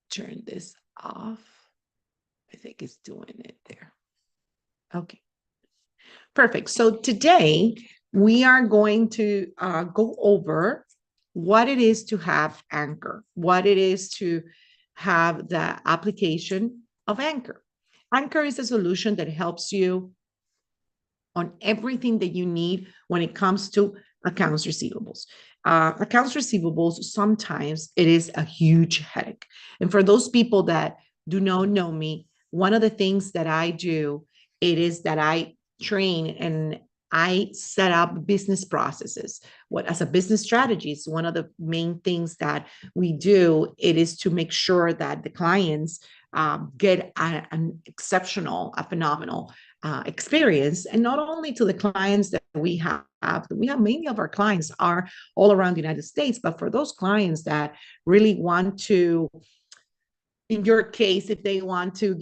turn this off. I think it's doing it there. Okay, perfect. So today we are going to go over what it is to have Anchor, what it is to have the application of Anchor. Anchor is a solution that helps you on everything that you need when it comes to accounts receivables. Accounts receivables, sometimes it is a huge headache. And for those people that do not know me, one of the things that I do, it is that I train and I set up business processes. What as a business strategy is one of the main things that we do. It is to make sure that the clients get an exceptional, a phenomenal experience, and not only to the clients that we have many of our clients are all around the United States, but for those clients that really want to, in your case, if they want to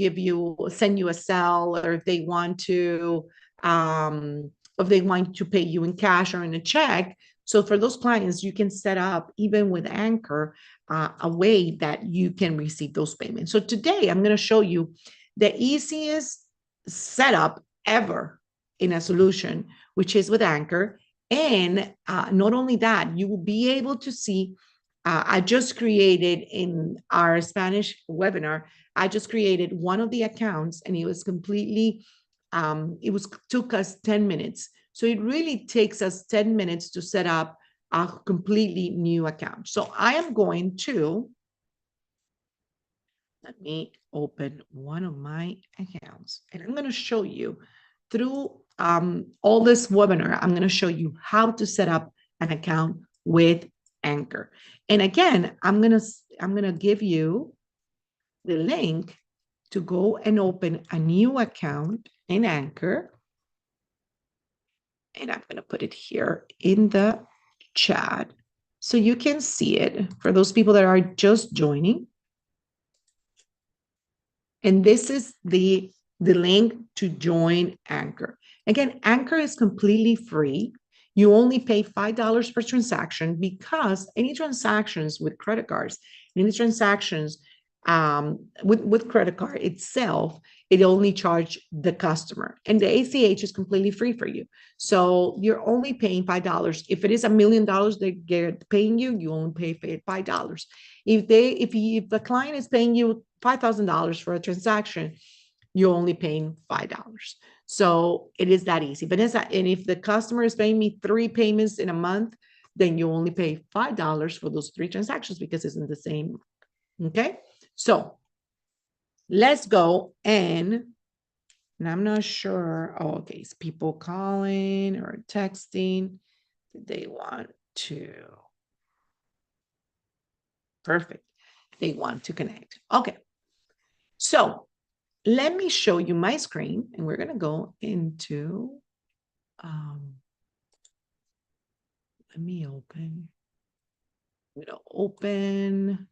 send you a cell, or if they want to pay you in cash or in a check. So for those clients, you can set up, even with Anchor, a way that you can receive those payments. So today I'm going to show you the easiest setup ever in a solution, which is with Anchor. And not only that, you will be able to see, I just created in our Spanish webinar, I just created one of the accounts, and it was completely, took us 10 minutes. So it really takes us 10 minutes to set up a completely new account. So I am going to, let me open one of my accounts, and I'm going to show you through all this webinar. I'm going to show you how to set up an account with Anchor. And again, I'm going to give you the link to go and open a new account in Anchor. And I'm going to put it here in the chat so you can see it for those people that are just joining. And this is the link to join Anchor. Again, Anchor is completely free. You only pay $5 per transaction, because any transactions with credit cards, any transactions with credit card itself, it only charge the customer, and the ACH is completely free for you. So you're only paying $5. If it is $1 million they're paying you, you only pay $5. If the client is paying you $5,000 for a transaction, you're only paying $5. So it is that easy. And if the customer is paying me 3 payments in a month, then you only pay $5 for those 3 transactions, because it's in the same. Okay. So let's go and I'm not sure. Oh, okay. It's people calling or texting. They want to. Perfect. They want to connect. Okay. So let me show you my screen, and we're going to go into, let me open. I'm going to open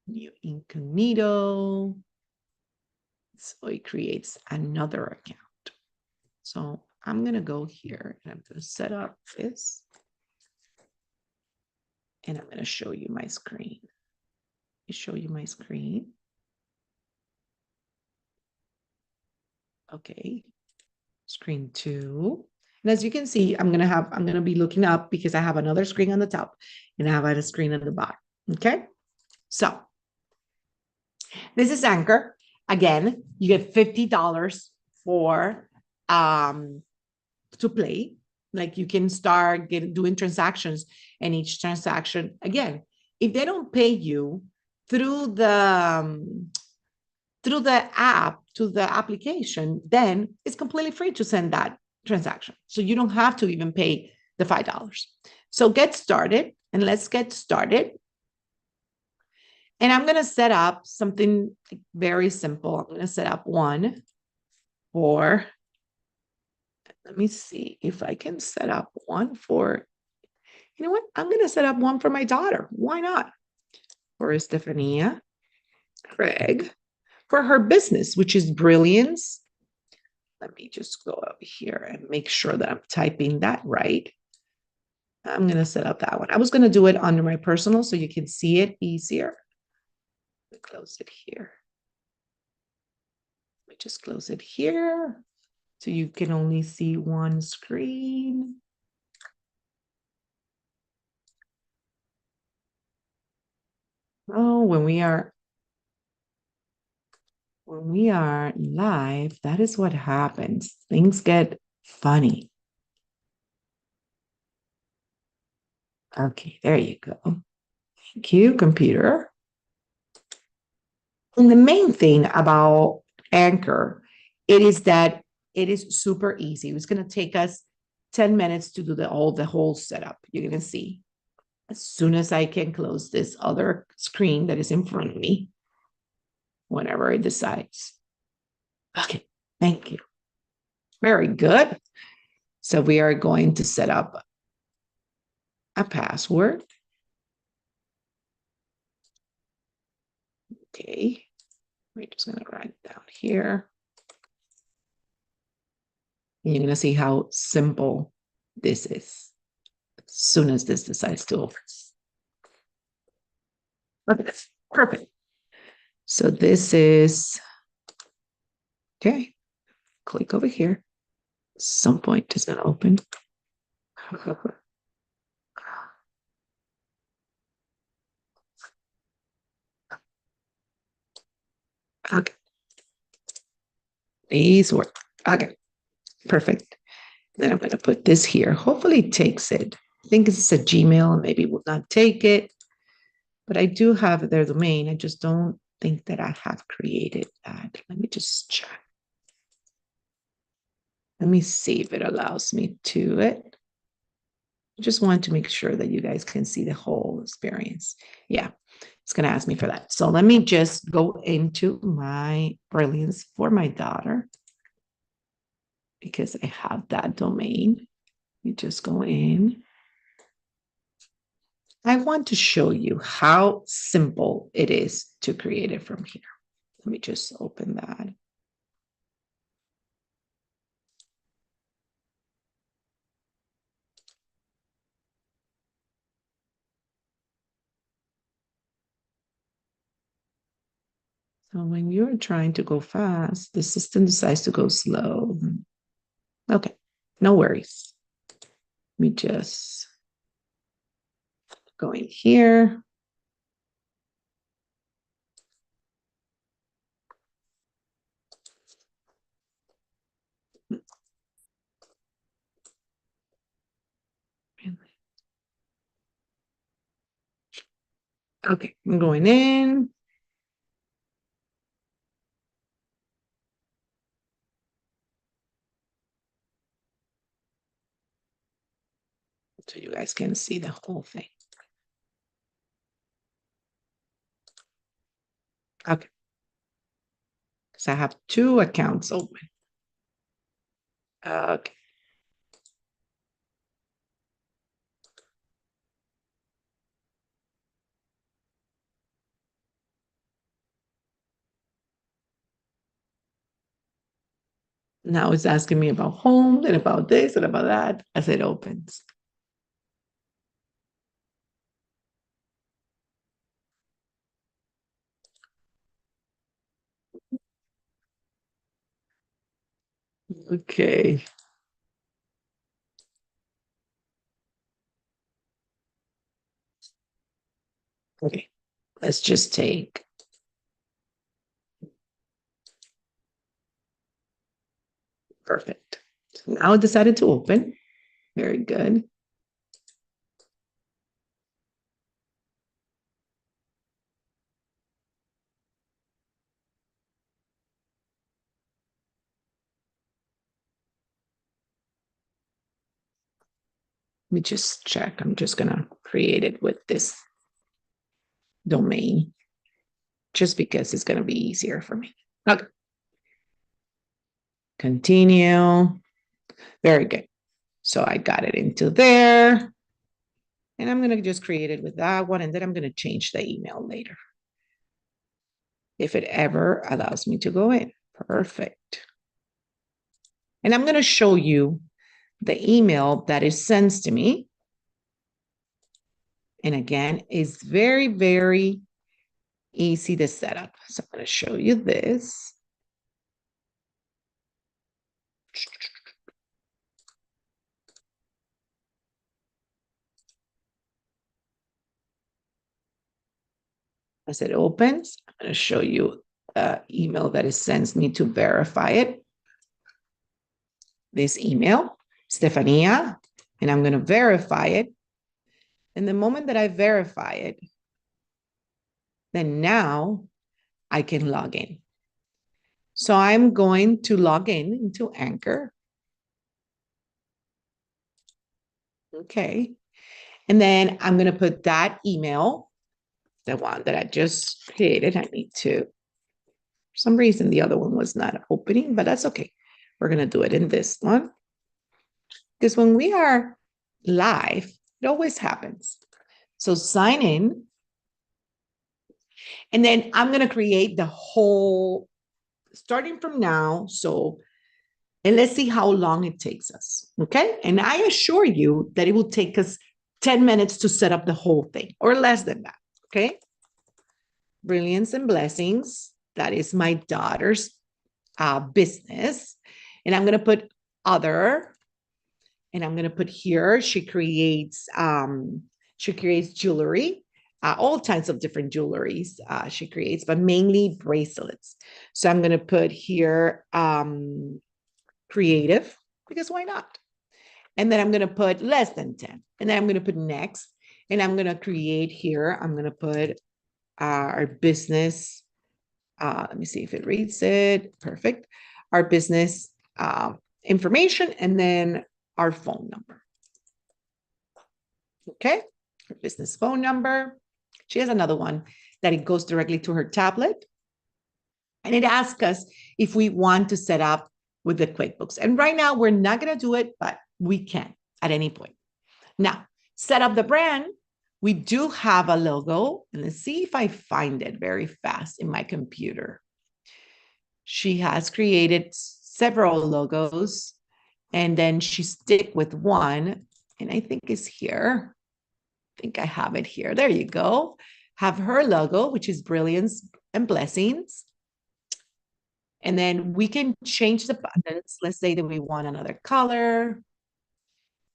new incognito. So it creates another account. So I'm going to go here and I'm going to set up this. And I'm going to show you my screen. Show you my screen. Okay. Screen 2. And as you can see, I'm going to be looking up, because I have another screen on the top and I have a screen on the bottom. Okay. So this is Anchor. Again, you get $50 for to play. Like, you can start doing transactions, and each transaction, again, if they don't pay you through the app, to the application, then it's completely free to send that transaction. So you don't have to even pay the $5. So get started, and let's get started. And I'm going to set up something very simple. I'm going to set up one for, let me see if I can set up one for, you know what? I'm going to set up one for my daughter. Why not? For Estefania Craig, for her business, which is Brilliance. Let me just go up here and make sure that I'm typing that right. I'm going to set up that one. I was going to do it under my personal so you can see it easier. Close it here. Let me just close it here so you can only see one screen. Oh, when we are live, that is what happens. Things get funny. Okay, there you go. Thank you, computer. And the main thing about Anchor, it is that it is super easy. It's going to take us 10 minutes to do the whole setup. You're going to see as soon as I can close this other screen that is in front of me, whenever it decides. Okay, thank you. Very good. So we are going to set up a password. Okay, we're just going to write it down here. And you're going to see how simple this is as soon as this decides to open. Okay, perfect. So this is, okay, click over here. At some point it's going to open. Okay. These work. Okay, perfect. Then I'm going to put this here. Hopefully it takes it. I think it's a Gmail, maybe it will not take it. But I do have their domain. I just don't think that I have created that. Let me just check. Let me see if it allows me to it. I just want to make sure that you guys can see the whole experience. Yeah, it's going to ask me for that. So let me just go into my Brilliance for my daughter because I have that domain. You just go in. I want to show you how simple it is to create it from here. Let me just open that. So when you're trying to go fast, the system decides to go slow. Okay, no worries. Let me just go in here. Okay, I'm going in. So you guys can see the whole thing. Okay. So I have 2 accounts open. Okay. Now it's asking me about home and about this and about that as it opens. Okay. Okay. Let's just take. Perfect. So now it decided to open. Very good. Let me just check. I'm just going to create it with this domain just because it's going to be easier for me. Okay. Continue. Very good. So I got it into there. And I'm going to just create it with that one. And then I'm going to change the email later if it ever allows me to go in. Perfect. And I'm going to show you the email that it sends to me. And again, it's very, very easy to set up. So I'm going to show you this. As it opens, I'm going to show you an email that it sends me to verify it. This email, Stefania, and I'm going to verify it. And the moment that I verify it, then now I can log in. So I'm going to log in into Anchor. Okay. And then I'm going to put that email, the one that I just created. I need to, for some reason, the other one was not opening, but that's okay. We're going to do it in this one. Because when we are live, it always happens. So sign in. And then I'm going to create the whole, starting from now. So, and let's see how long it takes us. Okay. And I assure you that it will take us 10 minutes to set up the whole thing or less than that. Okay. Brilliance and Blessings. That is my daughter's business. And I'm going to put other, and I'm going to put here, she creates jewelry, all types of different jewelries she creates, but mainly bracelets. So I'm going to put here creative, because why not? And then I'm going to put less than 10. And then I'm going to put next. And I'm going to create here, I'm going to put our business. Let me see if it reads it. Perfect. Our business information, and then our phone number. Okay. Her business phone number. She has another one that it goes directly to her tablet. And it asks us if we want to set up with the QuickBooks. And right now we're not going to do it, but we can at any point. Now, set up the brand. We do have a logo, and let's see if I find it very fast in my computer. She has created several logos, and then she stick with one, and I think it's here. I think I have it here. There you go. Have her logo, which is Brilliance and Blessings. And then we can change the buttons. Let's say that we want another color.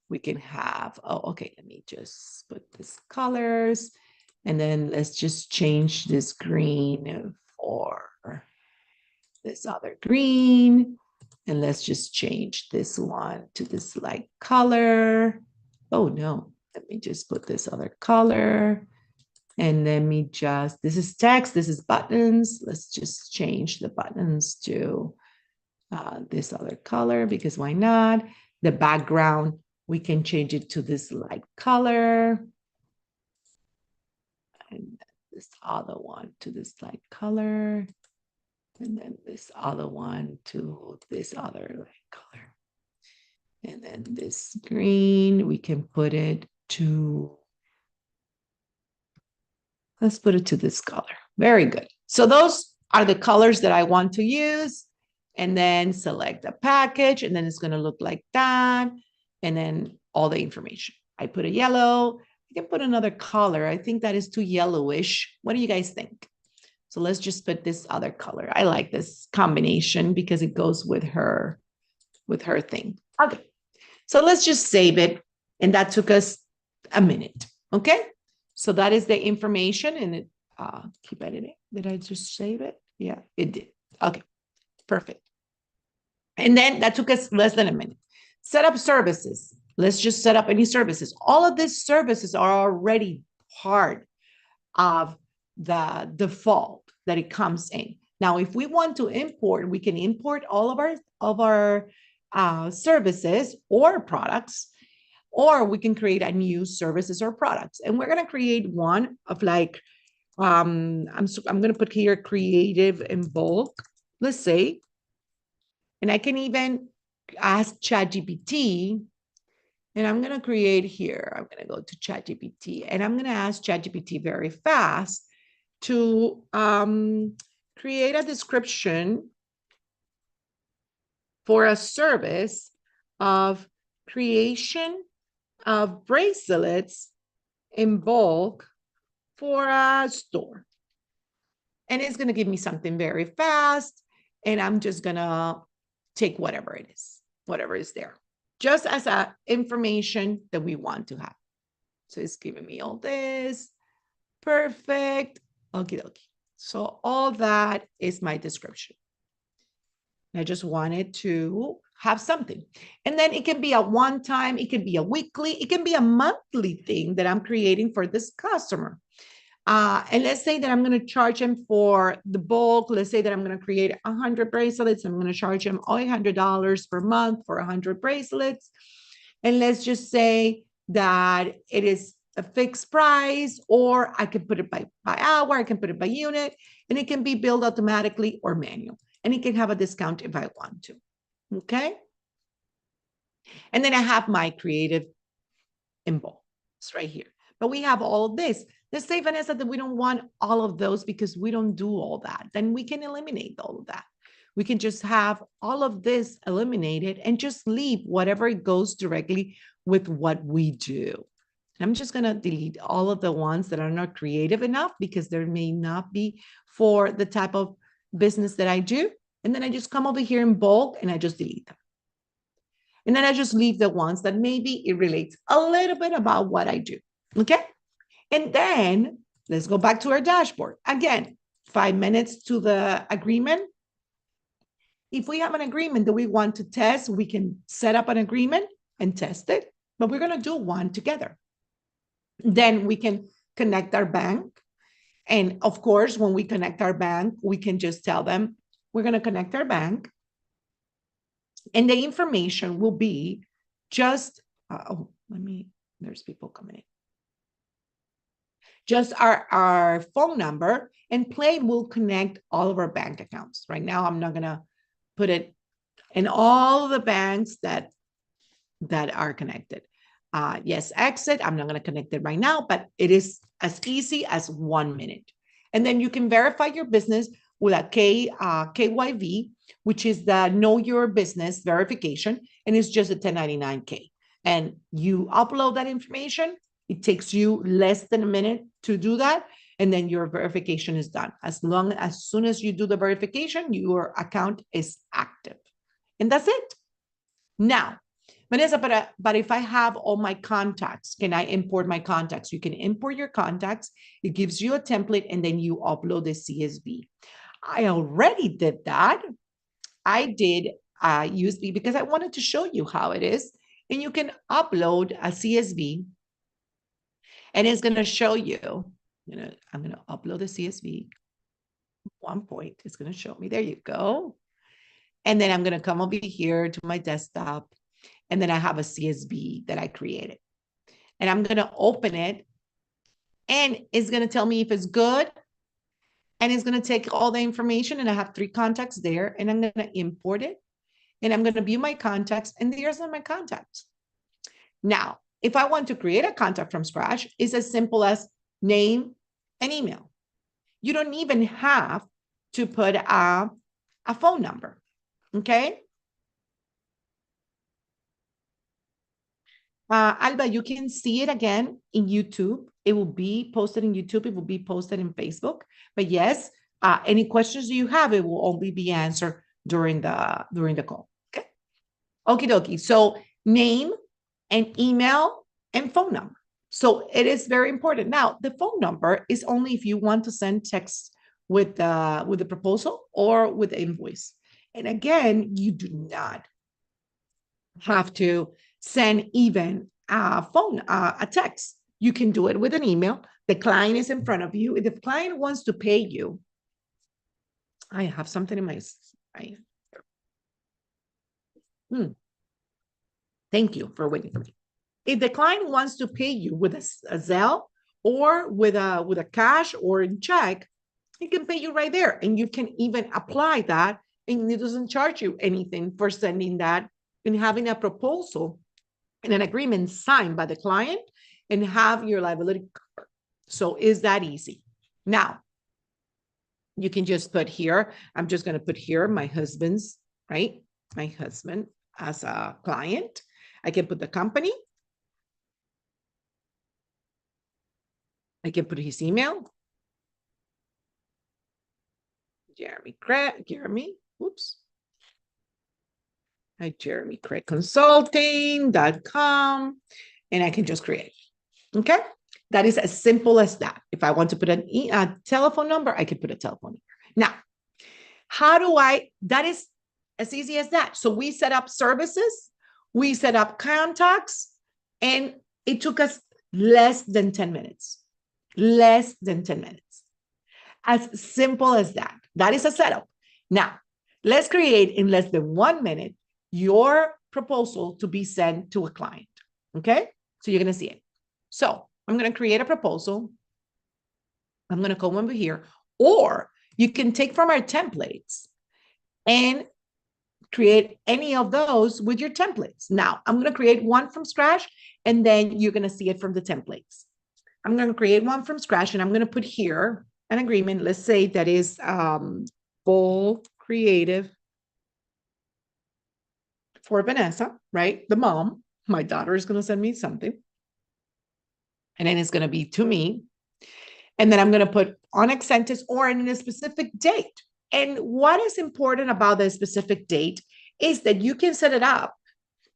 We can have, oh, okay, let me just put this colors. And then let's just change this green for this other green. And let's just change this one to this light color. Oh no, let me just put this other color. And let me just, this is text, this is buttons. Let's just change the buttons to this other color, because why not? The background, we can change it to this light color. And this other one to this light color. And then this other one to this other light color. And then this green, we can put it to, let's put it to this color. Very good. So those are the colors that I want to use. And then select a package, and then it's going to look like that. And then all the information. I put a yellow. I can put another color. I think that is too yellowish. What do you guys think? So let's just put this other color. I like this combination because it goes with her thing. Okay. So let's just save it. And that took us a minute. Okay. So that is the information, and it keep editing. Did I just save it? Yeah, it did. Okay, perfect. And then that took us less than a minute. Set up services. Let's just set up any services. All of these services are already part of the default that it comes in. Now, if we want to import, we can import all of our services or products, or we can create a new services or products. And we're going to create one of like, I'm going to put here creative in bulk, let's say. And I can even ask ChatGPT, and I'm going to create here. I'm going to go to ChatGPT, and I'm going to ask ChatGPT very fast to create a description for a service of creation of bracelets in bulk for a store. and it's going to give me something very fast. And I'm just going to take whatever it is, whatever is there, just as a information that we want to have. So it's giving me all this. Perfect. Okie dokie. So all that is my description. I just wanted to have something. And then it can be a one-time, it can be a weekly, it can be a monthly thing that I'm creating for this customer. And let's say that I'm going to charge him for the bulk. Let's say that I'm going to create 100 bracelets. I'm going to charge him $800 per month for 100 bracelets. And let's just say that it is a fixed price, or I can put it by hour, I can put it by unit, and it can be billed automatically or manual. And it can have a discount if I want to. Okay. And then I have my creative inbox right here. But we have all of this. Let's say, Vanessa, that we don't want all of those because we don't do all that. Then we can eliminate all of that. We can just have all of this eliminated and just leave whatever goes directly with what we do. I'm just going to delete all of the ones that are not creative enough because there may not be for the type of business that I do. And then I just come over here in bulk and I just delete them. And then I just leave the ones that maybe it relates a little bit about what I do. Okay. And then let's go back to our dashboard. Again, 5 minutes to the agreement. If we have an agreement that we want to test, we can set up an agreement and test it, but we're going to do one together. Then we can connect our bank. And of course, when we connect our bank, we can just tell them we're going to connect our bank. And the information will be just, there's people coming in. Just our phone number, and Play will connect all of our bank accounts. Right now, I'm not going to put it in all the banks that are connected. Yes, exit. I'm not going to connect it right now, but it is as easy as 1 minute. And then you can verify your business with a KYV, which is the Know Your Business verification, and it's just a 1099K. And you upload that information. It takes you less than a minute to do that, and then your verification is done. As soon as you do the verification, your account is active. And that's it. Now, Vanessa, but if I have all my contacts, can I import my contacts? You can import your contacts. It gives you a template, and then you upload the CSV. I already did that. I did USB because I wanted to show you how it is. And you can upload a CSV, and it's going to show you, I'm going to upload the CSV. 1 point, it's going to show me. There you go. And then I'm going to come over here to my desktop. And then I have a CSV that I created. And I'm going to open it. And it's going to tell me if it's good. And it's going to take all the information. And I have 3 contacts there. And I'm going to import it. And I'm going to view my contacts. And there's my contacts. Now, if I want to create a contact from scratch, it's as simple as name and email. You don't even have to put a phone number. Okay. Alba, you can see it again in YouTube. It will be posted in YouTube. It will be posted in Facebook. But yes, any questions you have, it will only be answered during the call. Okay. Okie dokie. So name and email and phone number. So it is very important. Now, the phone number is only if you want to send text with the proposal or with the invoice. And again, you do not have to send even a text. You can do it with an email. The client is in front of you. If the client wants to pay you, I have something in my. Thank you for waiting for me. If the client wants to pay you with a Zelle or with a cash or in check, he can pay you right there, and you can even apply that, and it doesn't charge you anything for sending that and having a proposal and an agreement signed by the client and have your liability covered. So is that easy? Now, you can just put here, I'm just going to put here my husband's, right? My husband as a client. I can put the company. I can put his email. Jeremy, whoops. Hi, Jeremy Craig Consulting.com, and I can just create. Okay. That is as simple as that. If I want to put a telephone number, I could put a telephone number. Now, that is as easy as that. So we set up services, we set up contacts, and it took us less than 10 minutes. Less than 10 minutes. As simple as that. That is a setup. Now, let's create in less than 1 minute your proposal to be sent to a client. Okay? So you're going to see it. So I'm going to create a proposal. I'm going to come over here, or you can take from our templates and create any of those with your templates. Now, I'm going to create one from scratch, and then you're going to see it from the templates. I'm going to create one from scratch, and I'm going to put here an agreement. Let's say that is full creative for Vanessa, right? The mom. My daughter is going to send me something. And then it's going to be to me. And then I'm going to put on Accentus or in a specific date. And what is important about the specific date is that you can set it up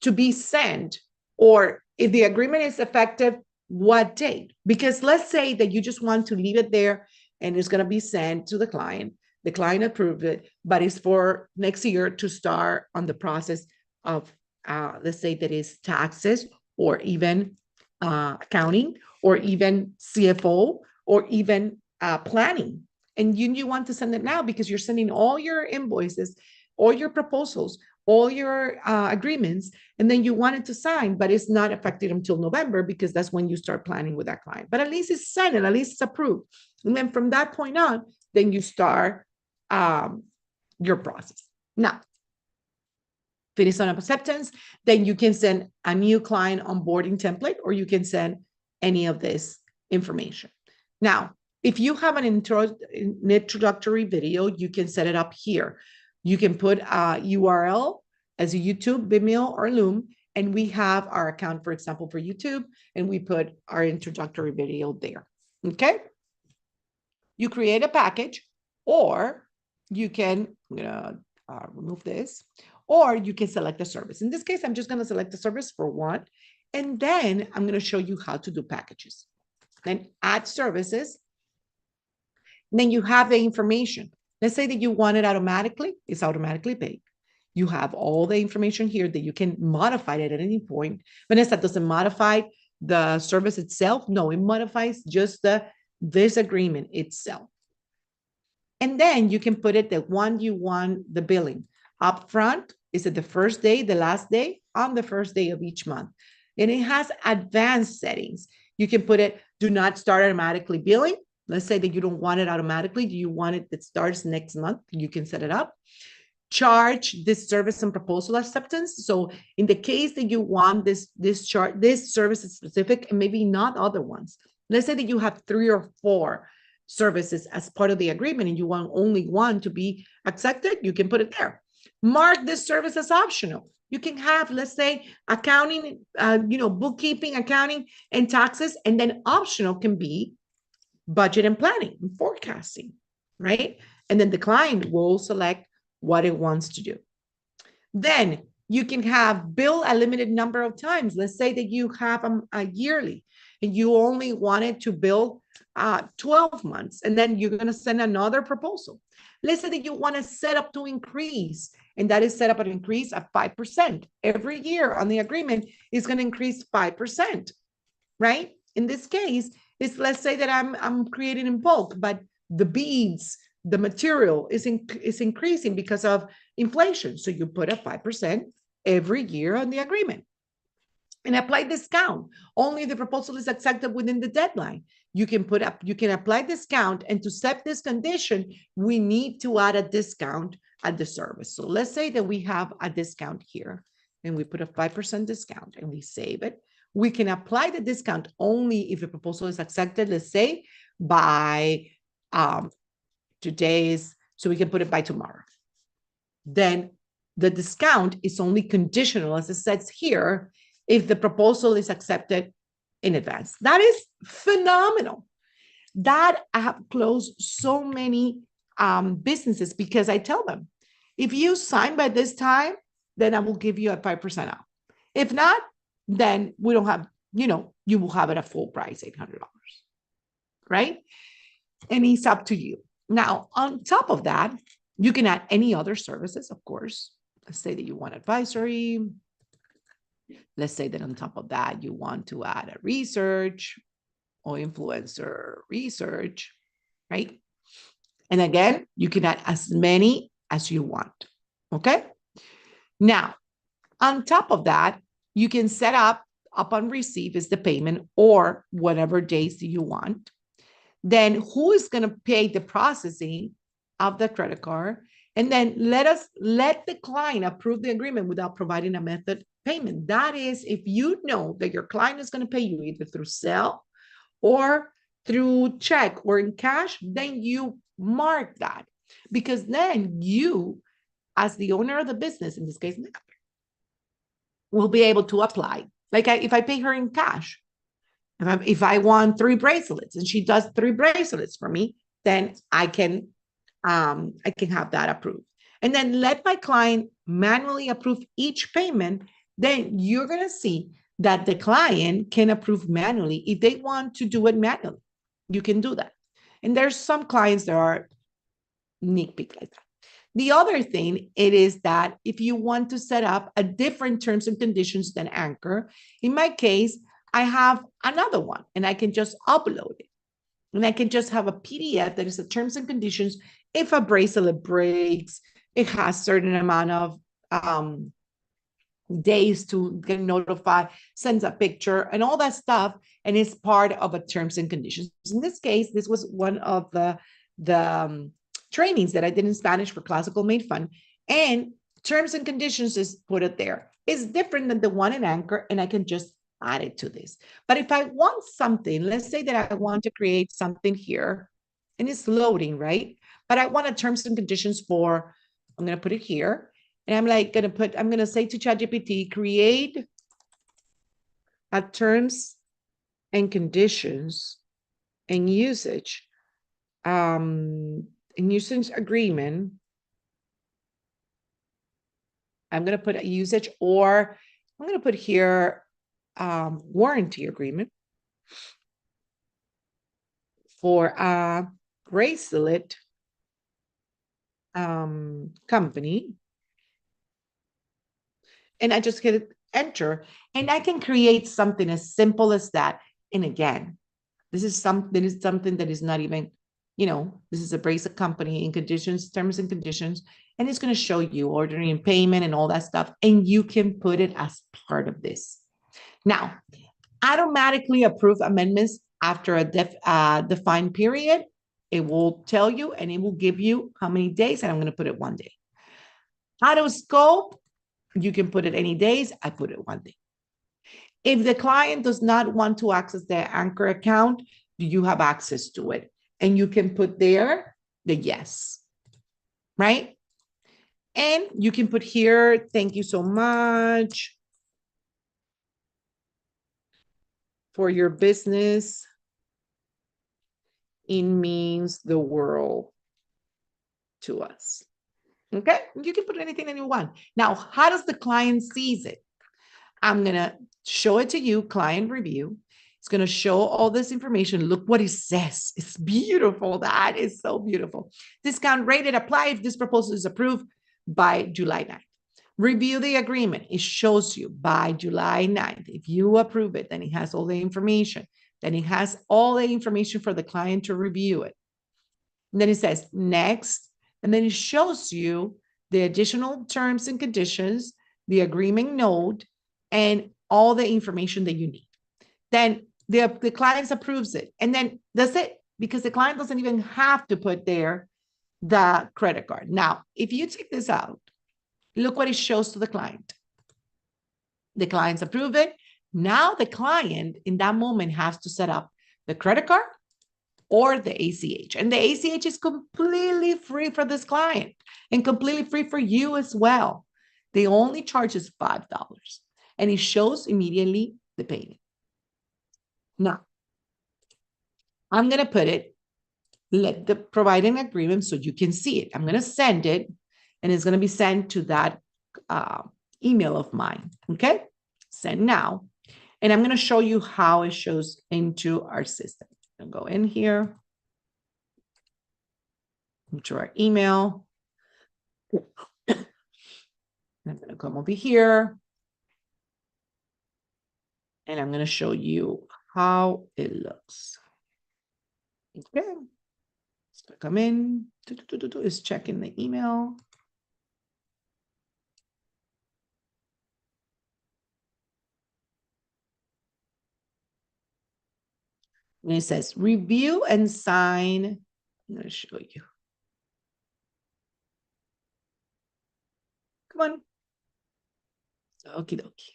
to be sent, or if the agreement is effective, what date? Because let's say that you just want to leave it there and it's going to be sent to the client. The client approved it, but it's for next year to start on the process of, let's say that is taxes, or even accounting, or even CFO, or even planning. And you want to send it now because you're sending all your invoices, all your proposals, all your agreements, and then you want it to sign, but it's not effective until November because that's when you start planning with that client. But at least it's sent and at least it's approved. And then from that point on, then you start your process. Now, finish on acceptance, then you can send a new client onboarding template, or you can send any of this information. Now, if you have an introductory video, you can set it up here. You can put a URL as a YouTube, Vimeo, or Loom, and we have our account, for example, for YouTube, and we put our introductory video there. Okay? You create a package, or you can, I'm gonna remove this, or you can select a service. In this case, I'm just gonna select the service for one, and then I'm gonna show you how to do packages. Then add services. Then you have the information. Let's say that you want it automatically, it's automatically paid. You have all the information here that you can modify it at any point. Vanessa, doesn't modify the service itself. No, it modifies just this agreement itself. And then you can put it the one you want the billing. Up front, is it the first day, the last day? On the first day of each month. And it has advanced settings. You can put it, do not start automatically billing. Let's say that you don't want it automatically. Do you want it that starts next month? You can set it up. Charge this service and proposal acceptance. So in the case that you want this service is specific and maybe not other ones. Let's say that you have 3 or 4 services as part of the agreement and you want only one to be accepted, you can put it there. Mark this service as optional. You can have, let's say, accounting, bookkeeping, accounting, and taxes, and then optional can be budget and planning and forecasting, right? And then the client will select what it wants to do. Then you can have bill a limited number of times. Let's say that you have a yearly and you only wanted to bill 12 months, and then you're going to send another proposal. Let's say that you want to set up to increase, and that is set up an increase of 5%. Every year on the agreement is going to increase 5%, right? In this case, it's, let's say that I'm creating in bulk, but the beads, the material is increasing because of inflation. So you put a 5% every year on the agreement. And apply discount. Only the proposal is accepted within the deadline. You can apply discount, and to set this condition, we need to add a discount at the service. So let's say that we have a discount here, and we put a 5% discount, and we save it. We can apply the discount only if the proposal is accepted, let's say, by today's, so we can put it by tomorrow. Then the discount is only conditional, as it says here, if the proposal is accepted in advance. That is phenomenal. That I have closed so many businesses because I tell them, if you sign by this time, then I will give you a 5% off. If not, then we don't have, you will have it at full price, $800, right? And it's up to you. Now, on top of that, you can add any other services, of course. Let's say that you want advisory. Let's say that on top of that, you want to add a research or influencer research, right? And again, you can add as many as you want, okay? Now, on top of that, you can set up upon receipt is the payment or whatever days you want. Then who is going to pay the processing of the credit card? And then let the client approve the agreement without providing a method payment. That is, if you know that your client is going to pay you either through Zelle or through check or in cash, then you mark that, because then you, as the owner of the business, in this case, will be able to apply. Like if I pay her in cash, if I want 3 bracelets and she does 3 bracelets for me, then I can have that approved. And then let my client manually approve each payment. Then you're going to see that the client can approve manually. If they want to do it manually, you can do that. And there's some clients that are nitpick like that. The other thing, it is that if you want to set up a different terms and conditions than Anchor, in my case, I have another one and I can just upload it. And I can just have a PDF that is the terms and conditions. If a bracelet breaks, it has certain amount of days to get notified, sends a picture and all that stuff. And it's part of a terms and conditions. In this case, this was one of the trainings that I did in Spanish for Classical Made Fun. And terms and conditions is put it there. It's different than the one in Anchor, and I can just add it to this. But if I want something, let's say that I want to create something here, and it's loading, right? But I want a terms and conditions for, I'm going to put it here. And I'm going to say to ChatGPT, create a terms and conditions and usage agreement. I'm going to put a usage, or I'm going to put here warranty agreement for a bracelet company. And I just hit enter, and I can create something as simple as that. And again, this is something that is not even, this is a bracelet company in conditions, terms and conditions, and it's going to show you ordering and payment and all that stuff. And you can put it as part of this. Now, automatically approve amendments after a defined period. It will tell you, and it will give you how many days, and I'm going to put it 1 day. Auto scope, you can put it any days. I put it 1 day. If the client does not want to access their Anchor account, you have access to it. And you can put there the yes, right? And you can put here, thank you so much for your business. It means the world to us. Okay, you can put anything that you want. Now, how does the client sees it? I'm going to show it to you, client review. It's going to show all this information. Look what it says. It's beautiful. That is so beautiful. Discount rated apply if this proposal is approved by July 9th. Review the agreement. It shows you by July 9th. If you approve it, then it has all the information. Then it has all the information for the client to review it. And then it says next. And then it shows you the additional terms and conditions, the agreement note, and all the information that you need. Then the client approves it. And then that's it, because the client doesn't even have to put there the credit card. Now, if you take this out, look what it shows to the client. The clients approve it. Now the client in that moment has to set up the credit card or the ACH. And the ACH is completely free for this client and completely free for you as well. The only charge is $5. And it shows immediately the payment. Now, I'm going to put it provide an agreement so you can see it. I'm going to send it, and it's going to be sent to that email of mine. Okay, send now. And I'm going to show you how it shows into our system. I'll go in here, into our email. I'm going to come over here, and I'm going to show you how it looks. Okay, it's going to come in. It's checking the email. And it says review and sign. I'm going to show you. Come on. Okie dokie.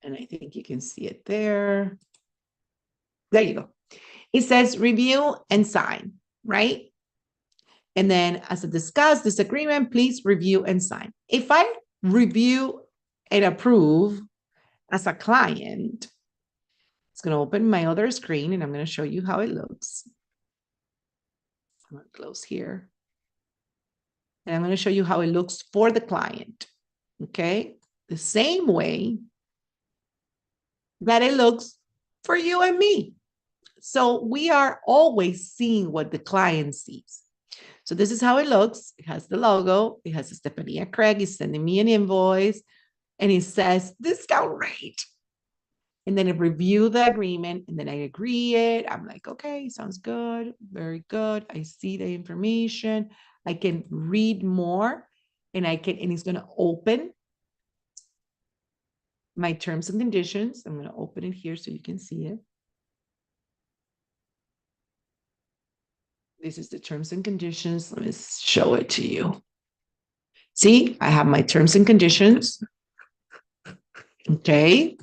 And I think you can see it there. There you go. It says review and sign, right? And then as I discussed this agreement, please review and sign. If I review and approve as a client, it's going to open my other screen, and I'm going to show you how it looks. I'm going to close here. And I'm going to show you how it looks for the client. Okay? The same way that it looks for you and me. So we are always seeing what the client sees. So this is how it looks. It has the logo. It has Stephania Craig is sending me an invoice, and it says discount rate. And then I review the agreement, and then I agree it. I'm like, okay, sounds good. Very good. I see the information. I can read more, and it's going to open my terms and conditions. I'm going to open it here so you can see it. This is the terms and conditions. Let me show it to you. See, I have my terms and conditions. Okay.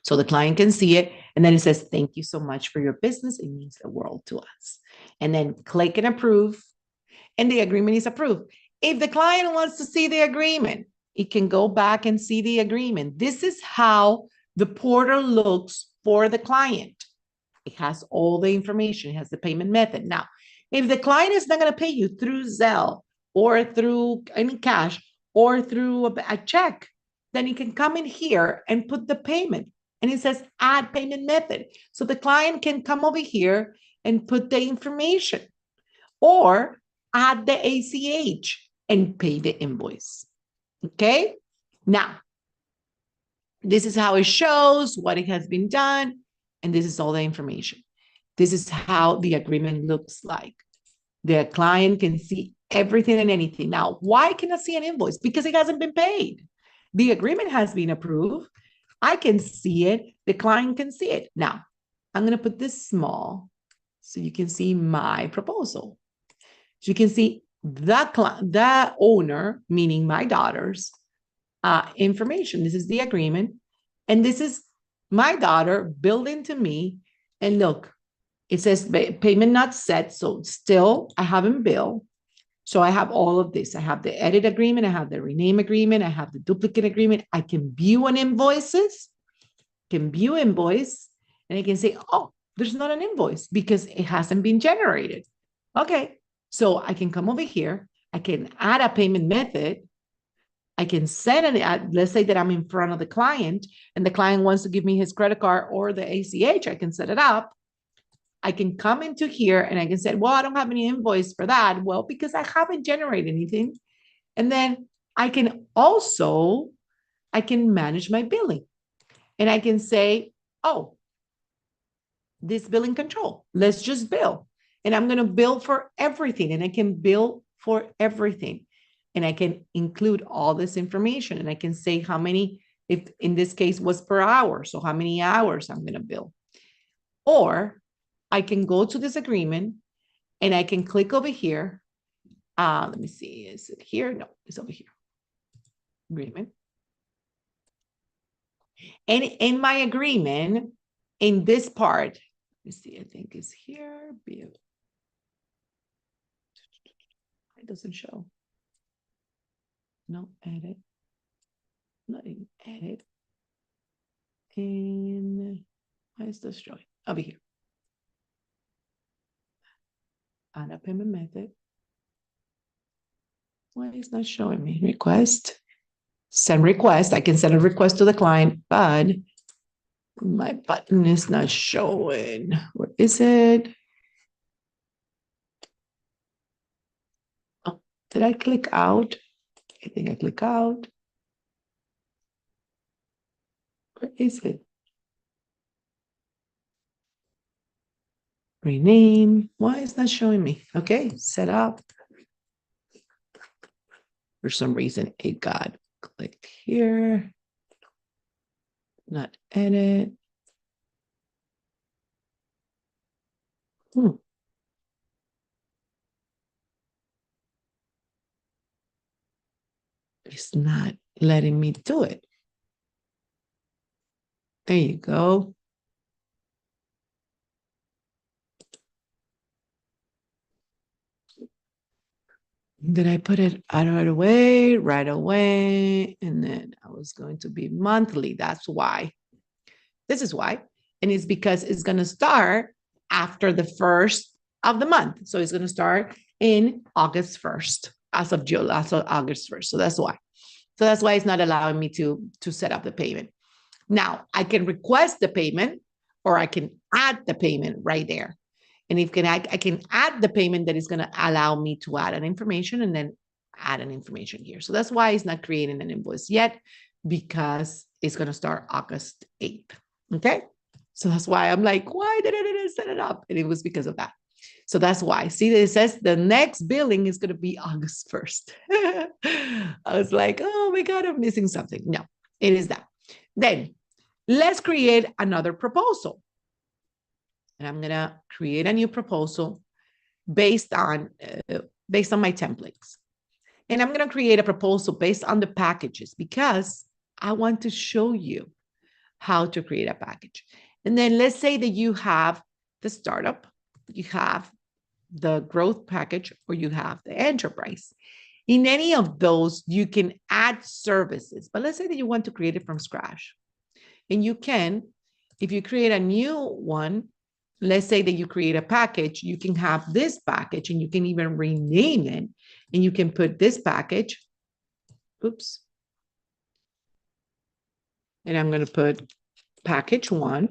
So the client can see it. And then it says, thank you so much for your business. It means the world to us. And then click and approve. And the agreement is approved. If the client wants to see the agreement, it can go back and see the agreement. This is how the portal looks for the client. It has all the information. It has the payment method. Now, if the client is not going to pay you through Zelle or through any cash or through a check, then you can come in here and put the payment. And it says add payment method. So the client can come over here and put the information or add the ACH and pay the invoice. Okay? Now, this is how it shows what it has been done. And this is all the information. This is how the agreement looks like. The client can see everything and anything. Now, why can I see an invoice? Because it hasn't been paid. The agreement has been approved. I can see it. The client can see it. Now, I'm going to put this small so you can see my proposal. So you can see the owner, meaning my daughter's information. This is the agreement. And this is my daughter billed into me. And look, it says payment not set. So still, I haven't billed. So I have all of this. I have the edit agreement. I have the rename agreement. I have the duplicate agreement. I can view an invoices, can view invoice, and I can say, oh, there's not an invoice because it hasn't been generated. Okay. So I can come over here. I can add a payment method. I can send it. Let's say that I'm in front of the client and the client wants to give me his credit card or the ACH. I can set it up. I can come into here and I can say, well, I don't have any invoice for that. Well, because I haven't generated anything. And then I can manage my billing. And I can say, oh, this billing control, let's just bill. And I'm going to bill for everything. And I can bill for everything. And I can include all this information. And I can say how many, if in this case was per hour. So how many hours I'm going to bill. Or I can go to this agreement and I can click over here. Let me see, is it here? No, it's over here. Agreement. And in my agreement, in this part, let me see, I think it's here. It doesn't show. No, edit. Not in edit. And why is this showing? Over here. add a payment method. Why is not showing me? Request. Send request. I can send a request to the client, but my button is not showing. Where is it? Oh, did I click out? I think I click out. Where is it? Rename. Why is not showing me? Okay, set up. For some reason, it got clicked here. Not edit. It's not letting me do it. There you go. Did I put it out right away? Right away. And then I was going to be monthly. That's why. This is why. And it's because it's going to start after the first of the month. So it's going to start in August 1st, as of July, as of August 1st. So that's why. So that's why it's not allowing me to set up the payment. Now, I can request the payment or I can add the payment right there. And if I can add the payment that is going to allow me to add an information and then add an information here. So that's why it's not creating an invoice yet, because it's going to start August 8th. Okay. So that's why I'm like, why did I set it up? And it was because of that. So that's why. See, it says the next billing is going to be August 1st. I was like, oh my God, I'm missing something. No, it is that. Then let's create another proposal. And I'm going to create a new proposal based on my templates. And I'm going to create a proposal based on the packages because I want to show you how to create a package. And then let's say that you have the startup, you have the growth package, or you have the enterprise. In any of those, you can add services. But let's say that you want to create it from scratch. And you can, if you create a new one, let's say that you create a package, you can have this package and you can even rename it. And you can put this package, oops. And I'm going to put package 1,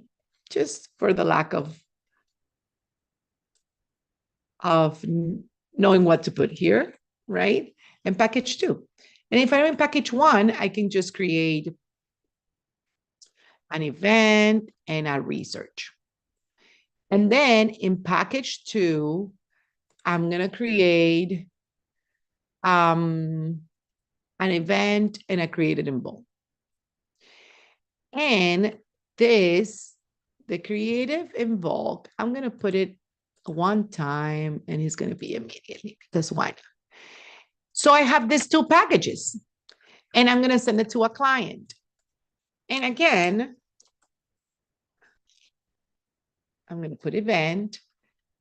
just for the lack of knowing what to put here, right? And package 2. And if I'm in package 1, I can just create an event and a research. And then in package 2, I'm going to create an event and I created in bold. And this, the creative in bulk, I'm going to put it one time and it's going to be immediately because why not? So I have these 2 packages and I'm going to send it to a client. And again, I'm going to put event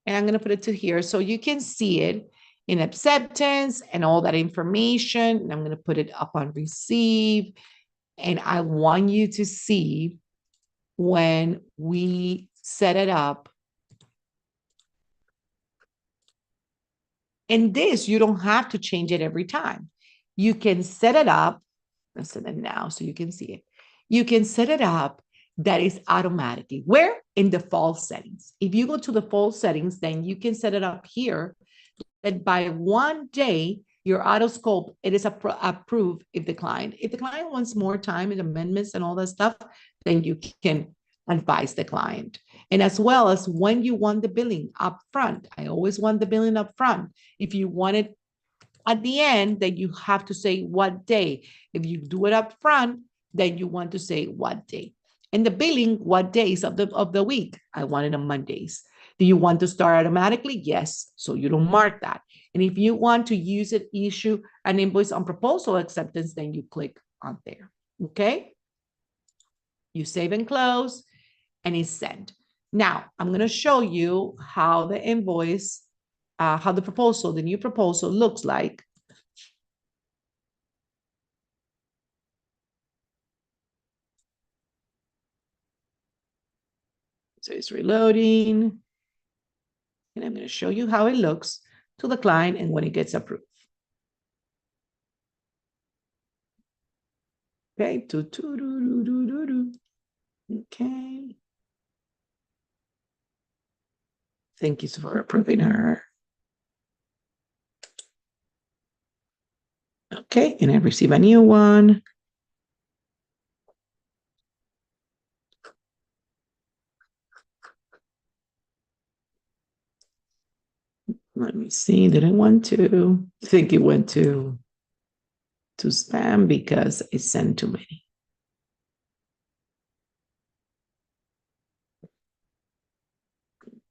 and I'm going to put it to here so you can see it in acceptance and all that information. And I'm going to put it up on receive. And I want you to see when we set it up. And this, you don't have to change it every time. You can set it up. Let's set it now so you can see it. You can set it up that is automatically. Where? In default settings. If you go to the default settings, then you can set it up here that by one day, your auto scope, it is approved if the client wants more time and amendments and all that stuff, then you can advise the client. And as well as when you want the billing up front. I always want the billing up front. If you want it at the end, then you have to say what day. If you do it up front, then you want to say what day. And the billing, what days of the week? I want it on Mondays. Do you want to start automatically? Yes. So you don't mark that. And if you want to use it, issue an invoice on proposal acceptance, then you click on there. Okay. You save and close and it's sent. Now I'm going to show you how the invoice, how the proposal, the new proposal looks like. So it's reloading. And I'm going to show you how it looks to the client and when it gets approved. Okay. Okay. Thank you for approving her. Okay. And I receive a new one. Let me see. Did it want to? I think it went to spam because I sent too many.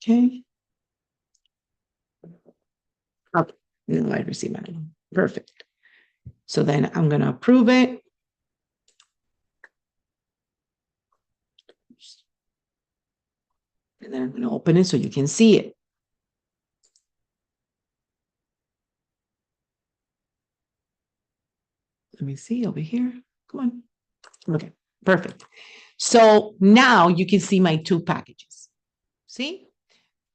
Okay. Okay. No, I received it. Perfect. So then I'm going to approve it. And then I'm going to open it so you can see it. Let me see over here. Come on. Okay, perfect. So now you can see my two packages. See?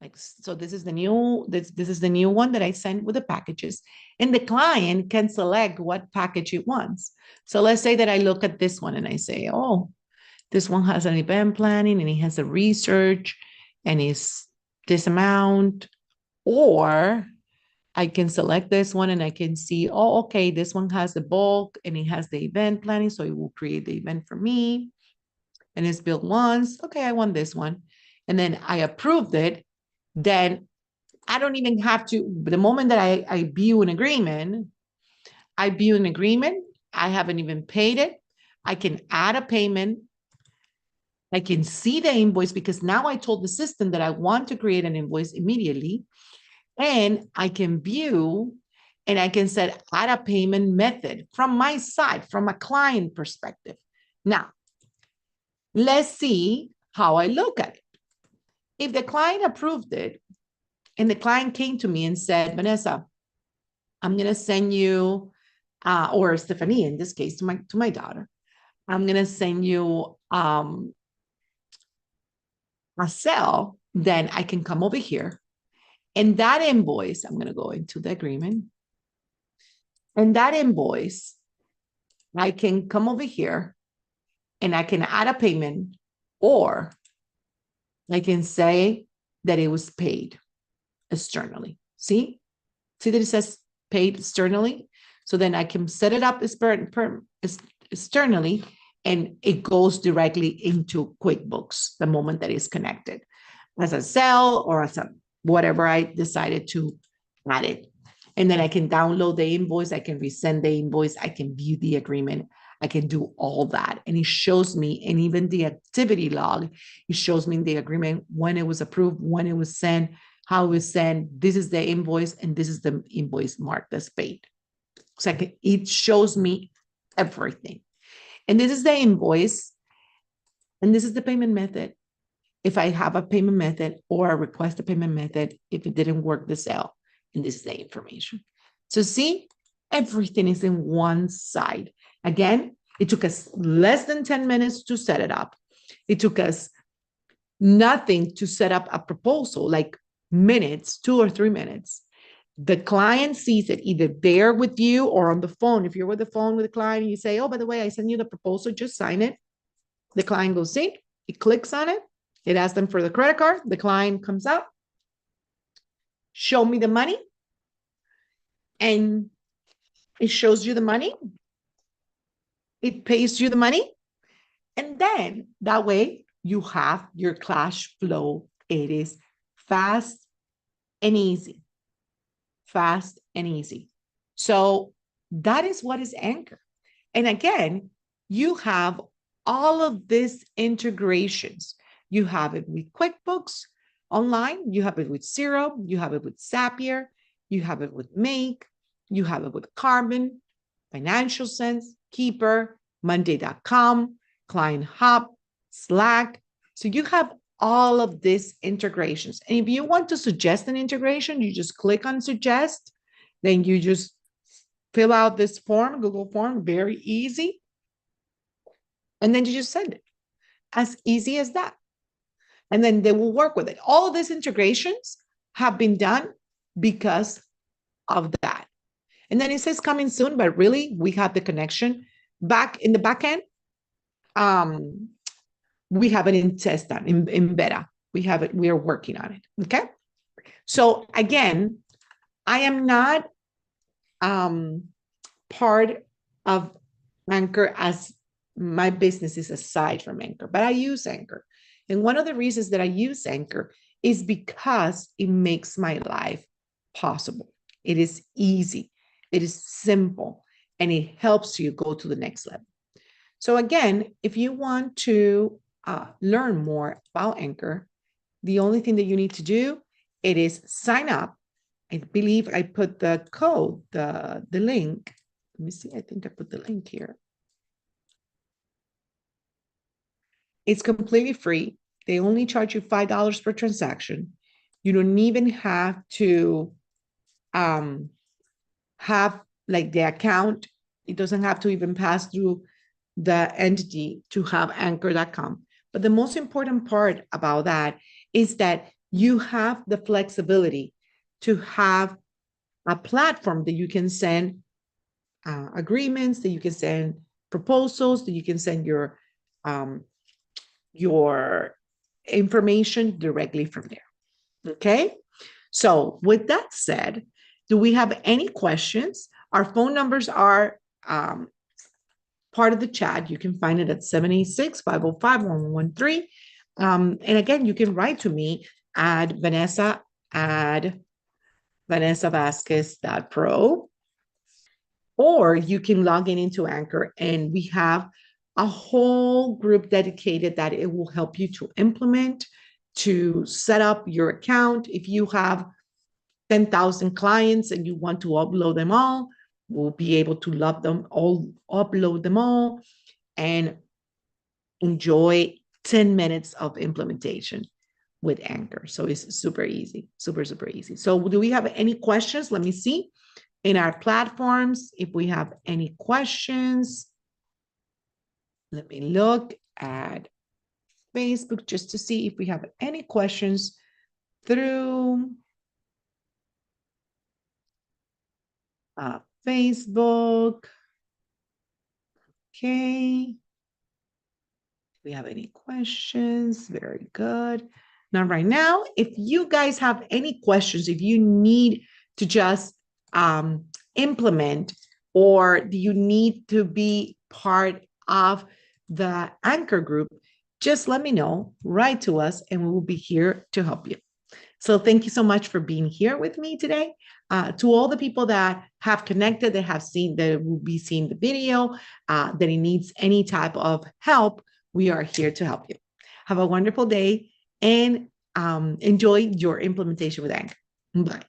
Like, so this is the new, this is the new one that I sent with the packages. And the client can select what package it wants. So let's say that I look at this one and I say, oh, this one has an event planning and it has a research and it's this amount. Or I can select this one and I can see, oh, okay, this one has the bulk and it has the event planning. So it will create the event for me. And it's built once. Okay, I want this one. And then I approved it. Then I don't even have to, the moment that I view an agreement, I haven't even paid it. I can add a payment. I can see the invoice because now I told the system that I want to create an invoice immediately. And I can view and I can set add a payment method from my side, from a client perspective. Now, let's see how I look at it. If the client approved it and the client came to me and said, Vanessa, I'm going to send you, or Stephanie, in this case, to my daughter, I'm going to send you a cell, then I can come over here. And that invoice, I'm going to go into the agreement. And that invoice, I can come over here and I can add a payment, or I can say that it was paid externally. See that it says paid externally? So then I can set it up externally and it goes directly into QuickBooks the moment that it's connected as a cell or as a whatever I decided to add it. And then I can download the invoice. I can resend the invoice. I can view the agreement. I can do all that. And it shows me, and even the activity log, it shows me in the agreement when it was approved, when it was sent, how it was sent. This is the invoice, and this is the invoice marked as paid. So it shows me everything. And this is the invoice, and this is the payment method. If I have a payment method or I request a payment method, if it didn't work the sale, and this is the information. So see, everything is in one side. Again, it took us less than 10 minutes to set it up. It took us nothing to set up a proposal, like minutes, 2 or 3 minutes. The client sees it either there with you or on the phone. If you're with the phone with the client, you say, oh, by the way, I sent you the proposal, just sign it. The client goes, see, he clicks on it. It asks them for the credit card. The client comes out, show me the money. And it shows you the money. It pays you the money. And then that way you have your cash flow. It is fast and easy. Fast and easy. So that is what is Anchor. And again, you have all of these integrations. You have it with QuickBooks Online. You have it with Xero. You have it with Zapier. You have it with Make. You have it with Carbon, Financial Sense, Keeper, Monday.com, Client Hub, Slack. So you have all of these integrations. And if you want to suggest an integration, you just click on suggest. Then you just fill out this form, Google form, very easy. And then you just send it. As easy as that. And then they will work with it. All of these integrations have been done because of that. And then it says coming soon, but really we have the connection back in the back end. We have it in test done in beta. We have it, we are working on it. Okay. So again, I am not part of Anchor as my business is aside from Anchor, but I use Anchor. And one of the reasons that I use Anchor is because it makes my life possible. It is easy, it is simple, and it helps you go to the next level. So again, if you want to learn more about Anchor, the only thing that you need to do, it is sign up. I believe I put the code, the link. Let me see, I think I put the link here. It's completely free. They only charge you $5 per transaction. You don't even have to have like the account. It doesn't have to even pass through the entity to have anchor.com. But the most important part about that is that you have the flexibility to have a platform that you can send agreements, that you can send proposals, that you can send your information directly from there. Okay. So with that said, do we have any questions? Our phone numbers are part of the chat. You can find it at 786-505-1113. And again, you can write to me at vanessavasquez.pro, or you can log in into Anchor, and we have a whole group dedicated that it will help you to implement, to set up your account. If you have 10,000 clients and you want to upload them all, we'll be able to love them all, upload them all, and enjoy 10 minutes of implementation with Anchor. So it's super easy, super, super easy. So do we have any questions? Let me see in our platforms if we have any questions. Let me look at Facebook just to see if we have any questions through Facebook. Okay. Do we have any questions? Very good. Now, right now, if you guys have any questions, if you need to just implement, or do you need to be part of the Anchor group, just let me know, write to us, and we will be here to help you. So thank you so much for being here with me today. To all the people that have connected, that have seen, that will be seeing the video, that it needs any type of help, we are here to help you. Have a wonderful day and enjoy your implementation with Anchor. Bye.